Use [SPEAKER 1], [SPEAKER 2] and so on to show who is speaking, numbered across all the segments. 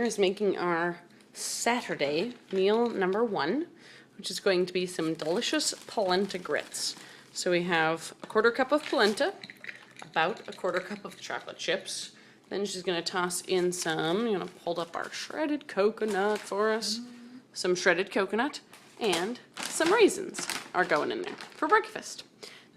[SPEAKER 1] is making our Saturday meal number 1, which is going to be some delicious polenta grits. So we have a 1/4 cup of polenta, about a 1/4 cup of chocolate chips. Then she's going to toss in some, hold up our shredded coconut for us. Some shredded coconut and some raisins are going in there for breakfast.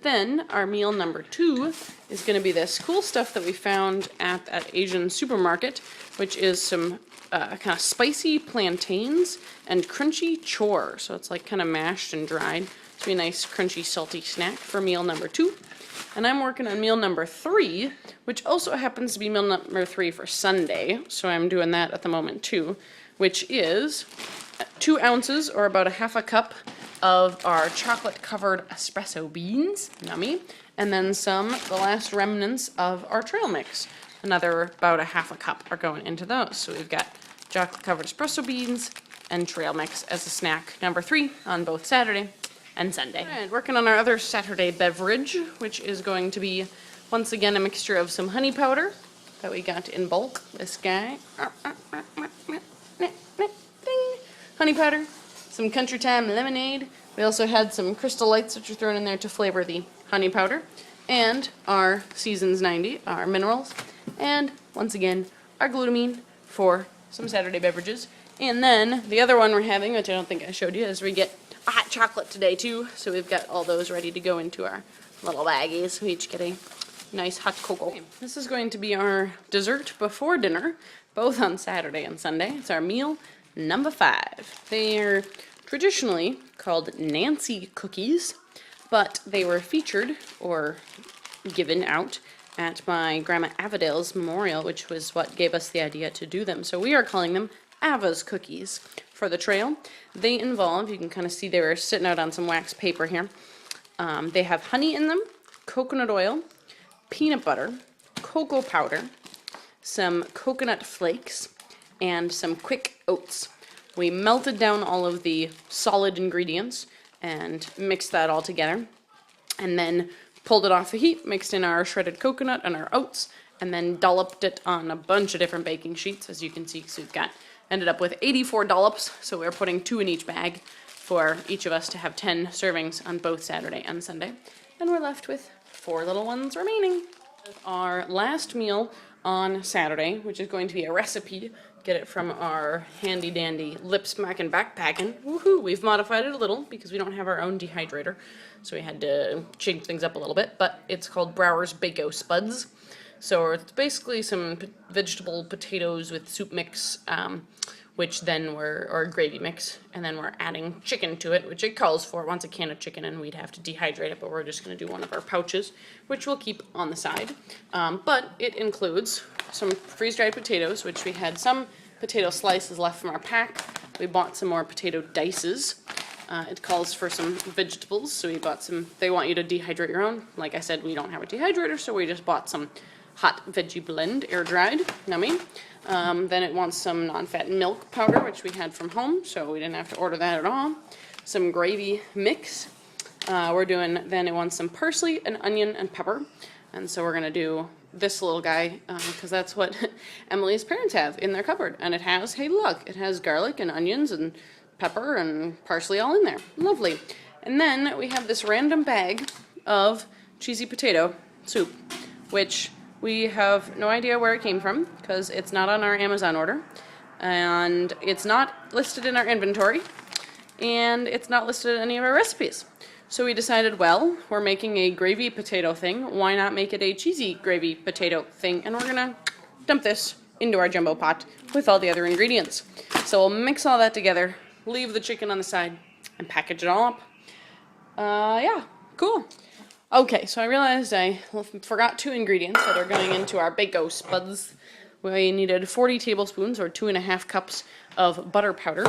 [SPEAKER 1] Then our meal number 2 is going to be this cool stuff that we found at that Asian supermarket, which is some kind of spicy plantains and crunchy chor. So it's like kind of mashed and dried. It's be a nice crunchy salty snack for meal number 2. And I'm working on meal number 3, which also happens to be meal number 3 for Sunday. So I'm doing that at the moment too, which is 2 ounces or about a 1/2 cup of our chocolate-covered espresso beans, yummy, and then the last remnants of our trail mix. Another about a 1/2 cup are going into those. So we've got chocolate-covered espresso beans and trail mix as a snack number 3 on both Saturday and Sunday. And working on our other Saturday beverage, which is going to be, once again, a mixture of some honey powder that we got in bulk. This guy. Honey powder. Some Country Time lemonade. We also had some Crystal Lights, which are thrown in there to flavor the honey powder. And our Seasons 90, our minerals. And, once again, our glutamine for some Saturday beverages. And then, the other one we're having, which I don't think I showed you, is we get a hot chocolate today, too. So we've got all those ready to go into our little baggies. We each get a nice hot cocoa. Okay. This is going to be our dessert before dinner, both on Saturday and Sunday. It's our meal number 5. They're traditionally called Nancy cookies, but they were featured or given out at my Grandma Avadale's memorial, which was what gave us the idea to do them. So we are calling them Ava's cookies for the trail. They involve, you can kind of see they were sitting out on some wax paper here. They have honey in them, coconut oil, peanut butter, cocoa powder, some coconut flakes, and some quick oats. We melted down all of the solid ingredients and mixed that all together, and then pulled it off the heat, mixed in our shredded coconut and our oats, and then dolloped it on a bunch of different baking sheets, as you can see, because we've ended up with 84 dollops, so we're putting 2 in each bag for each of us to have 10 servings on both Saturday and Sunday, and we're left with 4 little ones remaining. Our last meal on Saturday, which is going to be a recipe. Get it from our handy-dandy lip smacking backpacking. Woohoo! We've modified it a little because we don't have our own dehydrator, so we had to change things up a little bit, but it's called Brower's Bako Spuds. So it's basically some vegetable potatoes with soup mix, which then or gravy mix, and then we're adding chicken to it, which it calls for. Once a can of chicken, and we'd have to dehydrate it, but we're just going to do one of our pouches, which we'll keep on the side. But it includes some freeze-dried potatoes, which we had some potato slices left from our pack. We bought some more potato dices. It calls for some vegetables, so we bought some. They want you to dehydrate your own. Like I said, we don't have a dehydrator, so we just bought some hot veggie blend, air-dried, yummy. Then it wants some non-fat milk powder, which we had from home, so we didn't have to order that at all. Some gravy mix. Then it wants some parsley, and onion, and pepper. And so we're going to do this little guy, because that's what Emily's parents have in their cupboard. And it has, hey look, it has garlic and onions and pepper and parsley all in there. Lovely. And then we have this random bag of cheesy potato soup, which we have no idea where it came from, because it's not on our Amazon order, and it's not listed in our inventory, and it's not listed in any of our recipes. So we decided, well, we're making a gravy potato thing, why not make it a cheesy gravy potato thing, and we're gonna dump this into our jumbo pot with all the other ingredients. So we'll mix all that together, leave the chicken on the side, and package it all up. Yeah, cool. Okay, so I realized I forgot 2 ingredients that are going into our Bako Spuds. We needed 40 tablespoons, or 2.5 cups of butter powder.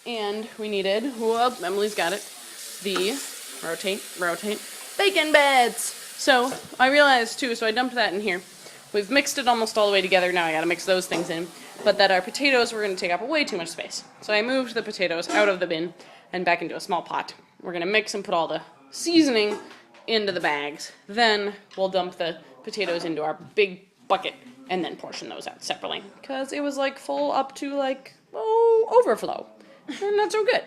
[SPEAKER 1] And we needed, whoop, Emily's got it, the, rotate, bacon bits! So, I realized too, so I dumped that in here. We've mixed it almost all the way together, now I gotta mix those things in. But that our potatoes were gonna take up way too much space. So I moved the potatoes out of the bin and back into a small pot. We're gonna mix and put all the seasoning into the bags. Then we'll dump the potatoes into our big bucket and then portion those out separately. Because it was like full up to like, oh, overflow. And not so good.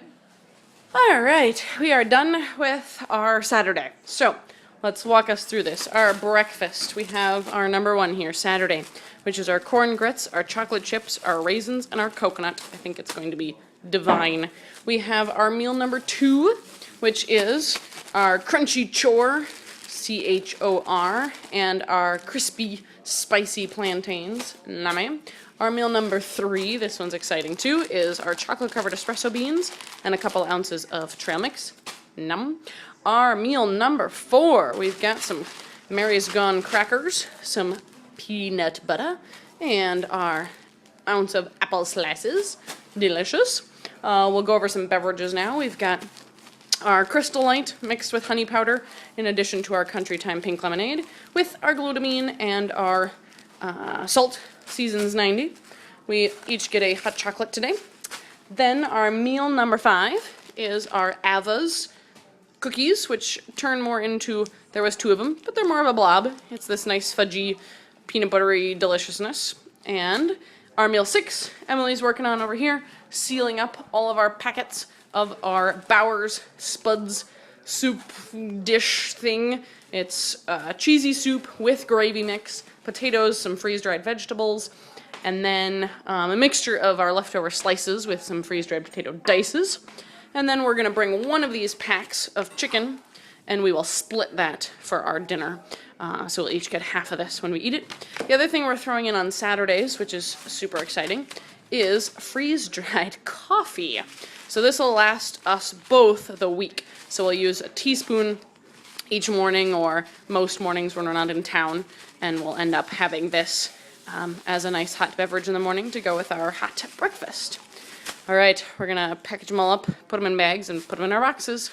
[SPEAKER 1] Alright, we are done with our Saturday. So, let's walk us through this. Our breakfast, we have our number one here, Saturday, which is our corn grits, our chocolate chips, our raisins, and our coconut. I think it's going to be divine. We have our meal number 2, which is our crunchy chor, C-H-O-R, and our crispy, spicy plantains, name. Our meal number 3, this one's exciting too, is our chocolate-covered espresso beans and a couple ounces of trail mix, num. Our meal number 4, we've got some Mary's Gone crackers, some peanut butter, and our ounce of apple slices, delicious. We'll go over some beverages now. We've got our Crystal Light mixed with honey powder, in addition to our Country Time pink lemonade, with our glutamine and our salt, Seasons 90. We each get a hot chocolate today. Then our meal number 5 is our Ava's cookies, which turn more into, there was 2 of them, but they're more of a blob. It's this nice fudgy, peanut buttery deliciousness. And our meal 6, Emily's working on over here, sealing up all of our packets of our Bowers Spuds soup dish thing. It's cheesy soup with gravy mix, potatoes, some freeze-dried vegetables, and then a mixture of our leftover slices with some freeze-dried potato dices. And then we're going to bring one of these packs of chicken, and we will split that for our dinner. So we'll each get half of this when we eat it. The other thing we're throwing in on Saturdays, which is super exciting, is freeze-dried coffee. So this will last us both the week. So we'll use a teaspoon each morning, or most mornings when we're not in town, and we'll end up having this as a nice hot beverage in the morning to go with our hot breakfast. All right, we're gonna package them all up, put them in bags, and put them in our boxes.